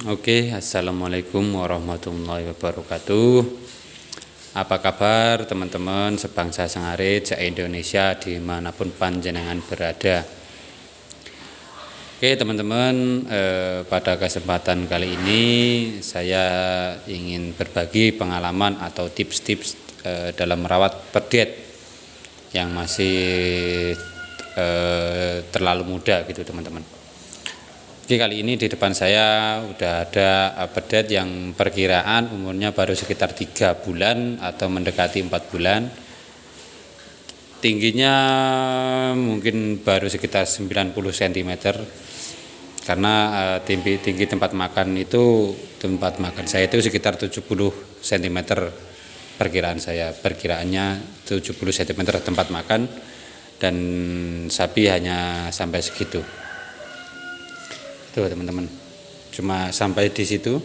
Oke, assalamualaikum warahmatullahi wabarakatuh. Apa kabar teman-teman sebangsa sengarit se-Indonesia dimanapun panjenengan berada? Oke teman-teman, pada kesempatan kali ini saya ingin berbagi pengalaman atau tips-tips dalam merawat pedet yang masih terlalu muda gitu teman-teman. Oke, kali ini di depan saya udah ada pedet yang perkiraan umurnya baru sekitar 3 bulan atau mendekati 4 bulan. Tingginya mungkin baru sekitar 90 cm. Karena tinggi tempat makan saya itu sekitar 70 cm perkiraan saya. Perkiraannya 70 cm tempat makan dan sapi hanya sampai segitu. Tuh teman-teman, cuma sampai di situ,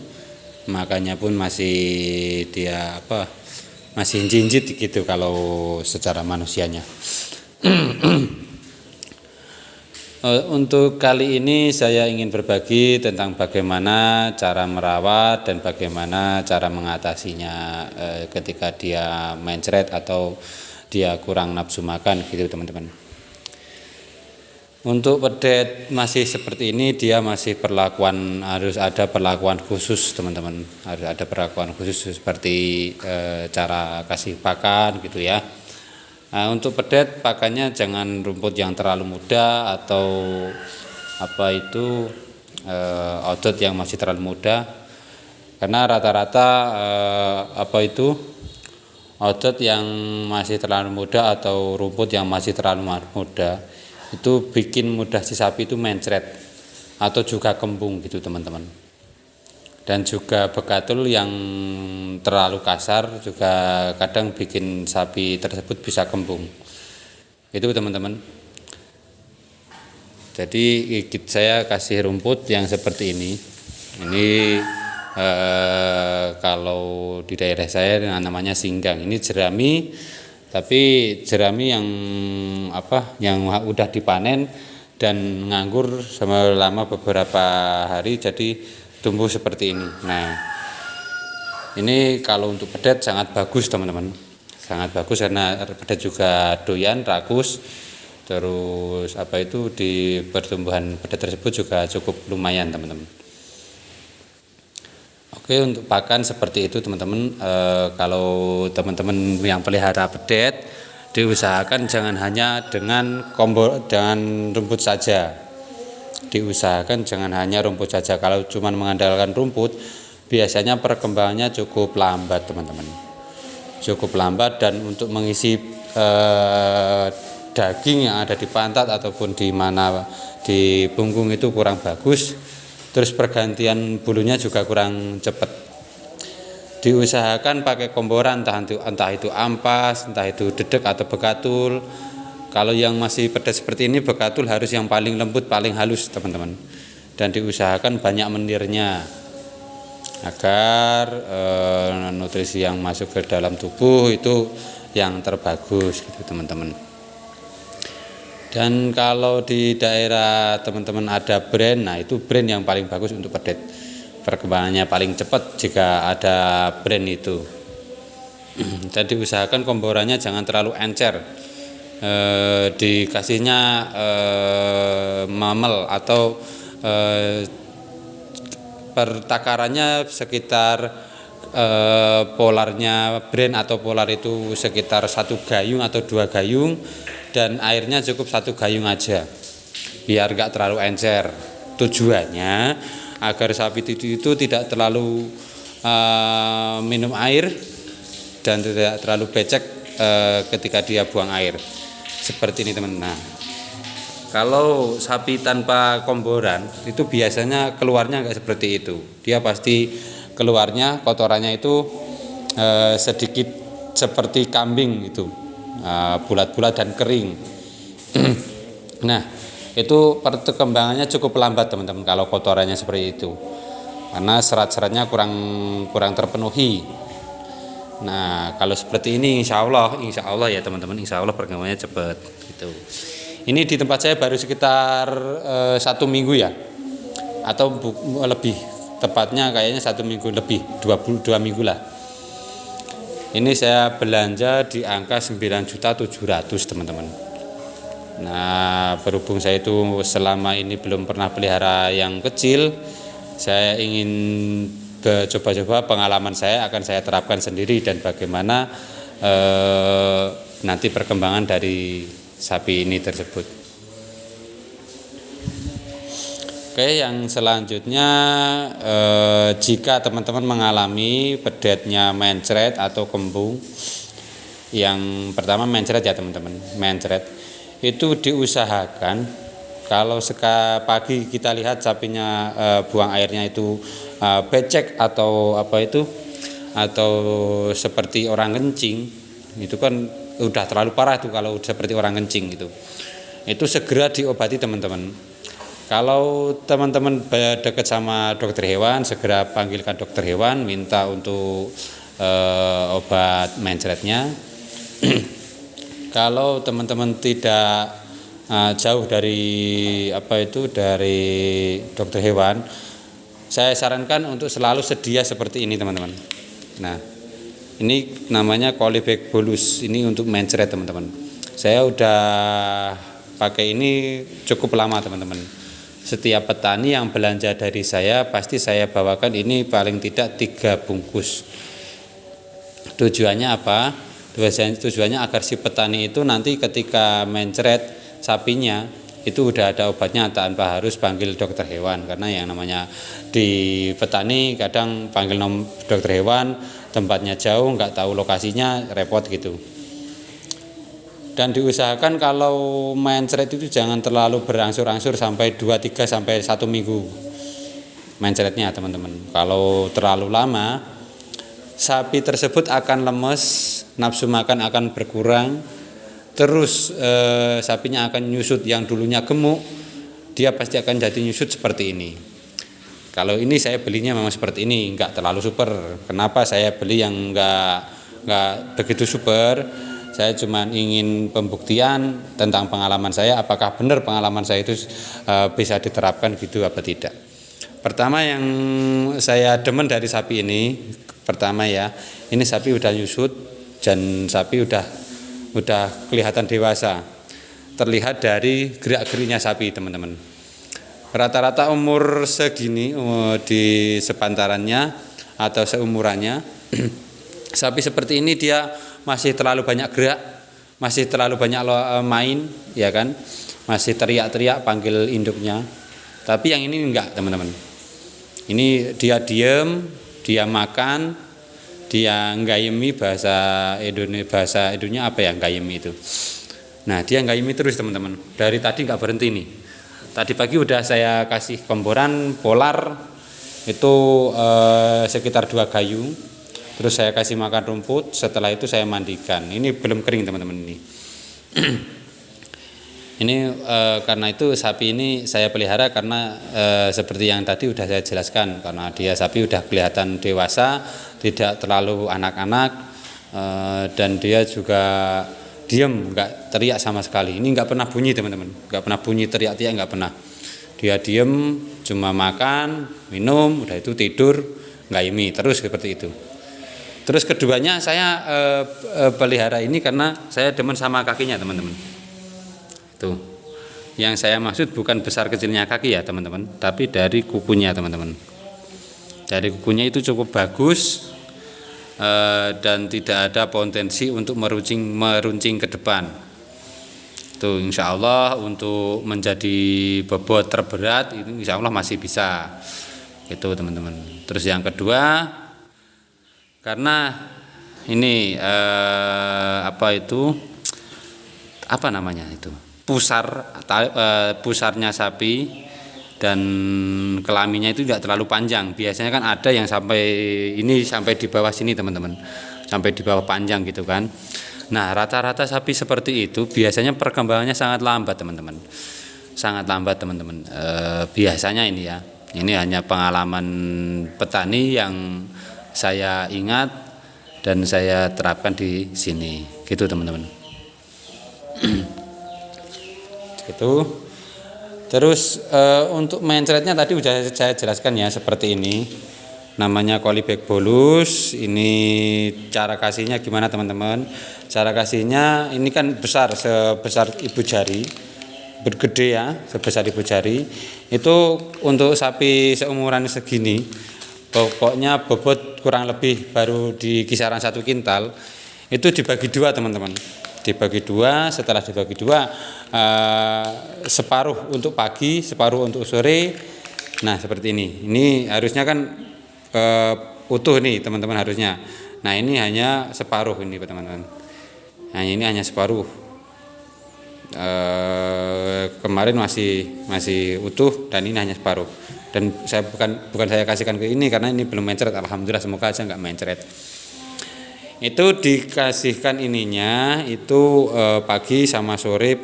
makanya pun masih masih jinjit gitu kalau secara manusianya. Untuk kali ini saya ingin berbagi tentang bagaimana cara merawat dan bagaimana cara mengatasinya ketika dia mencret atau dia kurang nafsu makan gitu teman-teman. Untuk pedet masih seperti ini, dia masih harus ada perlakuan khusus teman-teman, harus ada perlakuan khusus seperti cara kasih pakan gitu ya. Untuk pedet pakannya jangan rumput yang terlalu muda atau odot yang masih terlalu muda, karena rata-rata odot yang masih terlalu muda atau rumput yang masih terlalu muda itu bikin mudah si sapi itu mencret atau juga kembung gitu teman-teman. Dan juga begatul yang terlalu kasar juga kadang bikin sapi tersebut bisa kembung. Itu teman-teman. Jadi saya kasih rumput yang seperti ini. Ini kalau di daerah saya namanya singgang. Ini jerami. Tapi jerami yang udah dipanen dan nganggur selama beberapa hari jadi tumbuh seperti ini. Nah, ini kalau untuk pedet sangat bagus teman-teman, sangat bagus karena pedet juga doyan rakus. Terus di pertumbuhan pedet tersebut juga cukup lumayan teman-teman. Oke, untuk pakan seperti itu teman-teman. Kalau teman-teman yang pelihara pedet, diusahakan jangan hanya dengan rumput saja. Diusahakan jangan hanya rumput saja. Kalau cuma mengandalkan rumput, biasanya perkembangannya cukup lambat teman-teman. Cukup lambat, dan untuk mengisi daging yang ada di pantat ataupun di punggung itu kurang bagus. Terus pergantian bulunya juga kurang cepat. Diusahakan pakai komboran, entah itu ampas, entah itu dedek atau begatul. Kalau yang masih pedas seperti ini, begatul harus yang paling lembut, paling halus teman-teman. Dan diusahakan banyak menirnya agar nutrisi yang masuk ke dalam tubuh itu yang terbagus gitu teman-teman. Dan kalau di daerah teman-teman ada brand, nah itu brand yang paling bagus untuk pedet. Perkembangannya paling cepat jika ada brand itu. Jadi usahakan komborannya jangan terlalu encer. Dikasihnya mamel atau pertakarannya sekitar polarnya brand atau polar itu sekitar 1 gayung atau 2 gayung. Dan airnya cukup 1 gayung aja biar gak terlalu encer. Tujuannya agar sapi itu tidak terlalu minum air dan tidak terlalu becek ketika dia buang air seperti ini teman. Nah, kalau sapi tanpa komboran itu biasanya keluarnya nggak seperti itu. Dia pasti keluarnya kotorannya itu sedikit seperti kambing gitu, bulat-bulat dan kering. Nah, itu perkembangannya cukup lambat teman-teman kalau kotorannya seperti itu, karena serat-seratnya kurang terpenuhi. Nah, kalau seperti ini insya Allah ya teman-teman, insya Allah perkembangannya cepat gitu. Ini di tempat saya baru sekitar 1 minggu ya. atau lebih tepatnya kayaknya 1 minggu lebih, 2 minggu lah. Ini saya belanja di angka 9.700.000 teman-teman. Nah, berhubung saya itu selama ini belum pernah pelihara yang kecil, saya ingin coba-coba pengalaman saya akan saya terapkan sendiri dan bagaimana nanti perkembangan dari sapi ini tersebut. Oke, yang selanjutnya jika teman-teman mengalami pedetnya mencret atau kembung, yang pertama mencret ya teman-teman, mencret itu diusahakan kalau pagi kita lihat sapinya buang airnya itu becek atau atau seperti orang kencing, itu kan udah terlalu parah tuh kalau seperti orang kencing itu segera diobati teman-teman. Kalau teman-teman dekat sama dokter hewan, segera panggilkan dokter hewan, minta untuk obat mencretnya. Kalau teman-teman tidak jauh dari dari dokter hewan, saya sarankan untuk selalu sedia seperti ini teman-teman. Nah, ini namanya Colibag bolus, ini untuk mencret teman-teman. Saya udah pakai ini cukup lama teman-teman. Setiap petani yang belanja dari saya pasti saya bawakan ini paling tidak 3 bungkus. Tujuannya apa? Tujuannya agar si petani itu nanti ketika mencret sapinya itu udah ada obatnya tanpa harus panggil dokter hewan, karena yang namanya di petani kadang panggil dokter hewan tempatnya jauh, nggak tahu lokasinya, repot gitu. Dan diusahakan kalau mencret itu jangan terlalu berangsur-angsur sampai 2-3 sampai 1 minggu mencretnya teman-teman. Kalau terlalu lama sapi tersebut akan lemes, nafsu makan akan berkurang, terus sapinya akan nyusut. Yang dulunya gemuk dia pasti akan jadi nyusut seperti ini. Kalau ini saya belinya memang seperti ini, enggak terlalu super. Kenapa saya beli yang enggak begitu super? Saya cuma ingin pembuktian tentang pengalaman saya, apakah benar pengalaman saya itu bisa diterapkan gitu apa tidak. Pertama yang saya demen dari sapi ini, pertama ya, ini sapi udah nyusut dan sapi udah kelihatan dewasa. Terlihat dari gerak-geriknya sapi teman-teman. Rata-rata umur segini di sepantarannya atau seumurannya sapi seperti ini dia masih terlalu banyak gerak, masih terlalu banyak main, ya kan, masih teriak-teriak panggil induknya. Tapi yang ini enggak teman-teman. Ini dia diem, dia makan, dia nggayemi, bahasa Indonya apa ya nggayemi itu. Nah dia nggayemi terus teman-teman. Dari tadi nggak berhenti nih. Tadi pagi udah saya kasih komporan polar itu sekitar 2 gayung. Terus saya kasih makan rumput, setelah itu saya mandikan. Ini belum kering teman-teman ini. Ini karena itu sapi ini saya pelihara karena seperti yang tadi udah saya jelaskan, karena dia sapi udah kelihatan dewasa, tidak terlalu anak-anak, dan dia juga diam, nggak teriak sama sekali. Ini nggak pernah bunyi teman-teman, nggak pernah bunyi teriak-teriak, nggak pernah. Dia diam, cuma makan, minum, udah itu tidur, nggayemi terus seperti itu. Terus keduanya saya pelihara ini karena saya demen sama kakinya teman-teman. Tuh, yang saya maksud bukan besar kecilnya kaki ya teman-teman, tapi dari kukunya teman-teman. Dari kukunya itu cukup bagus dan tidak ada potensi untuk meruncing ke depan. Tuh, insya Allah untuk menjadi bobot terberat itu insya Allah masih bisa. Itu teman-teman. Terus yang kedua, karena ini apa namanya itu pusarnya sapi dan kelaminnya itu tidak terlalu panjang. Biasanya kan ada yang sampai di bawah sini teman-teman, sampai di bawah panjang gitu kan. Nah rata-rata sapi seperti itu biasanya perkembangannya sangat lambat teman-teman, sangat lambat teman-teman. Biasanya ini hanya pengalaman petani yang saya ingat dan saya terapkan di sini, gitu teman-teman. Gitu. Terus untuk mencretnya tadi sudah saya jelaskan ya, seperti ini. Namanya kolibag bolus. Ini cara kasihnya gimana teman-teman? Cara kasihnya ini kan besar, sebesar ibu jari, bergede ya, sebesar ibu jari. Itu untuk sapi seumuran segini, pokoknya bobot kurang lebih baru di kisaran 1 kintal. Itu dibagi dua teman-teman, dibagi dua. Setelah dibagi dua, separuh untuk pagi, separuh untuk sore. Nah seperti ini harusnya kan utuh nih teman-teman harusnya. Nah ini hanya separuh ini teman-teman. Nah ini hanya separuh. Kemarin masih utuh dan ini hanya separuh. Dan saya bukan saya kasihkan ke ini karena ini belum mencret. Alhamdulillah, semoga aja nggak mencret. Itu dikasihkan ininya itu pagi sama sore,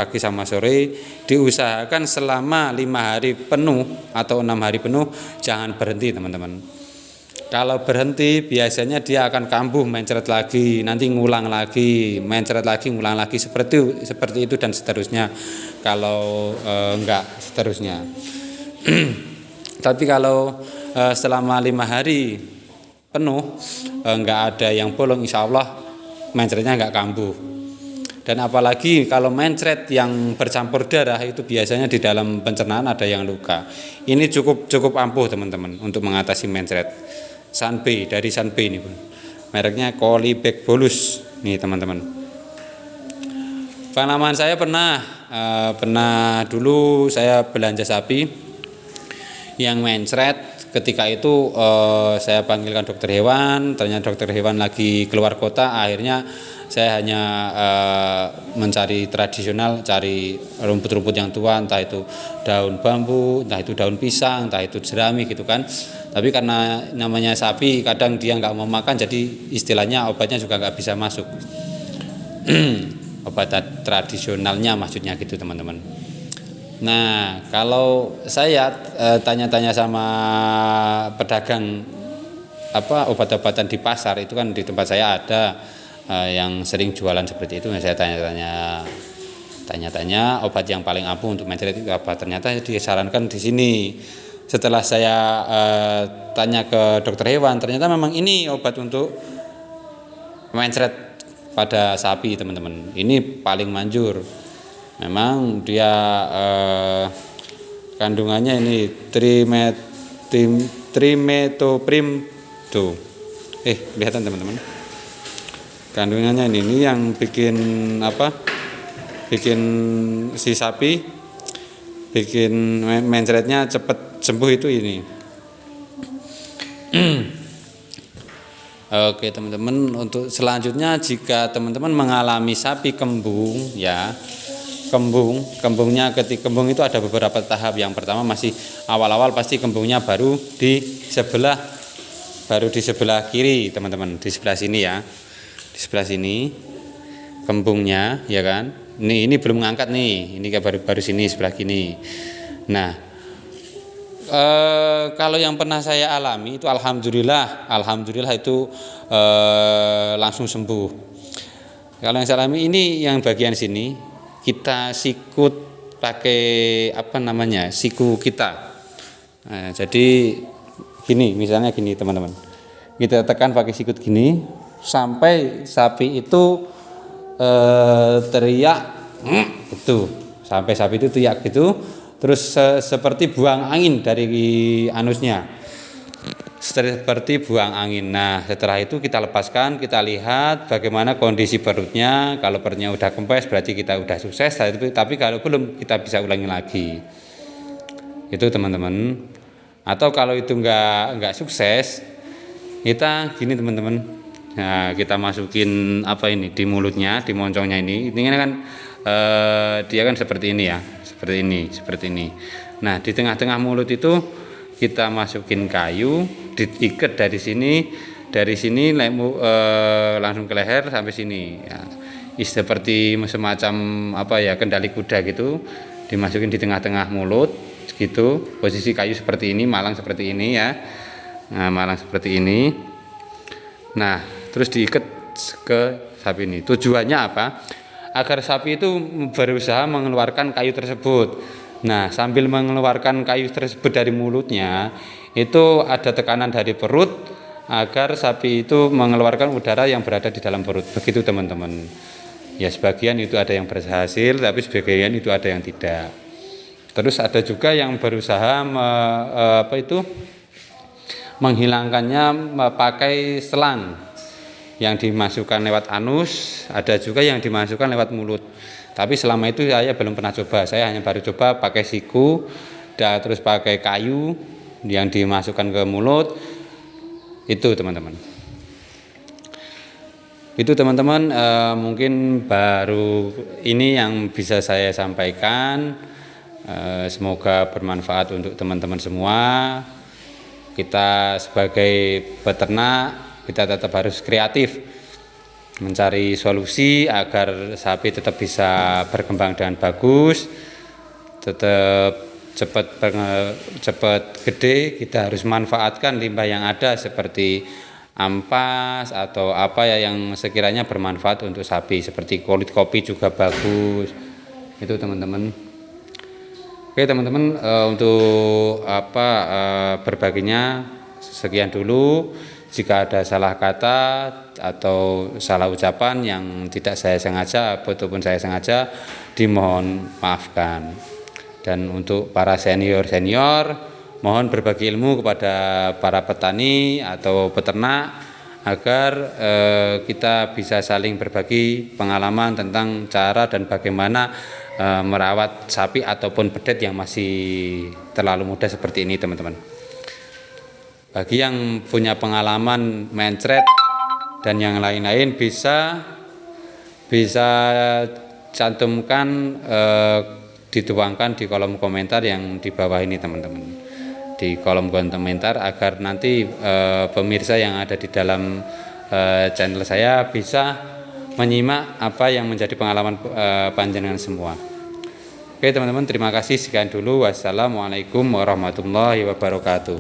diusahakan selama 5 hari penuh atau 6 hari penuh, jangan berhenti teman-teman. Kalau berhenti biasanya dia akan kambuh, mencret lagi, nanti ngulang lagi, mencret lagi, ngulang lagi, seperti itu dan seterusnya. Kalau enggak seterusnya. Tapi kalau selama 5 hari penuh enggak ada yang bolong, insya Allah mencretnya enggak kambuh. Dan apalagi kalau mencret yang bercampur darah itu biasanya di dalam pencernaan ada yang luka. Ini cukup ampuh teman-teman untuk mengatasi mencret. Sanbe, dari Sanbe ini pun. Mereknya kolibag bolus nih teman-teman. Pengalaman saya pernah dulu saya belanja sapi yang mencret. Ketika itu saya panggilkan dokter hewan, ternyata dokter hewan lagi keluar kota. Akhirnya saya hanya mencari tradisional, cari rumput-rumput yang tua, entah itu daun bambu, entah itu daun pisang, entah itu jerami gitu kan. Tapi karena namanya sapi kadang dia nggak mau makan, jadi istilahnya obatnya juga nggak bisa masuk. Obat tradisionalnya maksudnya gitu teman-teman. Nah kalau saya tanya-tanya sama pedagang obat-obatan di pasar, itu kan di tempat saya ada yang sering jualan seperti itu. Saya tanya-tanya obat yang paling ampuh untuk mencret itu apa. Ternyata disarankan di sini. Setelah saya tanya ke dokter hewan, ternyata memang ini obat untuk mencret pada sapi teman-teman. Ini paling manjur. Memang dia kandungannya ini trimetoprim tuh. Kelihatan teman-teman. Kandungannya ini yang bikin si sapi, bikin mencretnya cepat sembuh itu ini. Oke teman-teman, untuk selanjutnya jika teman-teman mengalami sapi kembung ya, kembungnya ketika kembung itu ada beberapa tahap. Yang pertama masih awal-awal pasti kembungnya baru di sebelah kiri teman-teman, di sebelah sini ya, di sebelah sini kembungnya ya kan. Ini belum ngangkat nih, ini baru sini sebelah kini. Nah kalau yang pernah saya alami itu alhamdulillah itu langsung sembuh. Kalau yang saya alami ini yang bagian sini kita sikut pakai siku kita. Nah, jadi misalnya gini teman-teman, kita tekan pakai sikut gini sampai sapi itu teriak gitu, sampai sapi itu teriak gitu. Terus seperti buang angin dari anusnya, seperti buang angin. Nah setelah itu kita lepaskan, kita lihat bagaimana kondisi perutnya. Kalau perutnya udah kempes berarti kita udah sukses. Tapi kalau belum, kita bisa ulangi lagi. Itu teman-teman. Atau kalau itu nggak sukses, kita gini teman-teman. Nah kita masukin di mulutnya, di moncongnya ini. Ini kan dia kan seperti ini ya. Seperti ini. Nah, di tengah-tengah mulut itu kita masukin kayu, diikat dari sini langsung ke leher sampai sini. Ya, seperti semacam kendali kuda gitu, dimasukin di tengah-tengah mulut gitu. Posisi kayu seperti ini, malang seperti ini ya. Nah, malang seperti ini. Nah, terus diikat ke sapi ini. Tujuannya apa? Agar sapi itu berusaha mengeluarkan kayu tersebut. Nah, sambil mengeluarkan kayu tersebut dari mulutnya, itu ada tekanan dari perut agar sapi itu mengeluarkan udara yang berada di dalam perut. Begitu teman-teman. Ya, sebagian itu ada yang berhasil, tapi sebagian itu ada yang tidak. Terus ada juga yang berusaha menghilangkannya pakai selang yang dimasukkan lewat anus, ada juga yang dimasukkan lewat mulut. Tapi selama itu saya belum pernah coba. Saya hanya baru coba pakai siku, dan terus pakai kayu yang dimasukkan ke mulut. Itu teman-teman. Itu teman-teman, mungkin baru ini yang bisa saya sampaikan. Semoga bermanfaat untuk teman-teman semua. Kita sebagai peternak, kita tetap harus kreatif mencari solusi agar sapi tetap bisa berkembang dengan bagus, tetap cepat gede. Kita harus manfaatkan limbah yang ada seperti ampas atau apa ya yang sekiranya bermanfaat untuk sapi, seperti kulit kopi juga bagus. Itu teman-teman. Oke teman-teman, untuk berbaginya sekian dulu. Jika ada salah kata atau salah ucapan yang tidak saya sengaja ataupun saya sengaja, dimohon maafkan. Dan untuk para senior, mohon berbagi ilmu kepada para petani atau peternak agar kita bisa saling berbagi pengalaman tentang cara dan bagaimana merawat sapi ataupun pedet yang masih terlalu muda seperti ini teman-teman. Bagi yang punya pengalaman mencret dan yang lain-lain bisa cantumkan, dituangkan di kolom komentar yang di bawah ini teman-teman. Di kolom komentar agar nanti pemirsa yang ada di dalam channel saya bisa menyimak apa yang menjadi pengalaman panjenengan semua. Oke teman-teman, terima kasih, sekian dulu. Wassalamualaikum warahmatullahi wabarakatuh.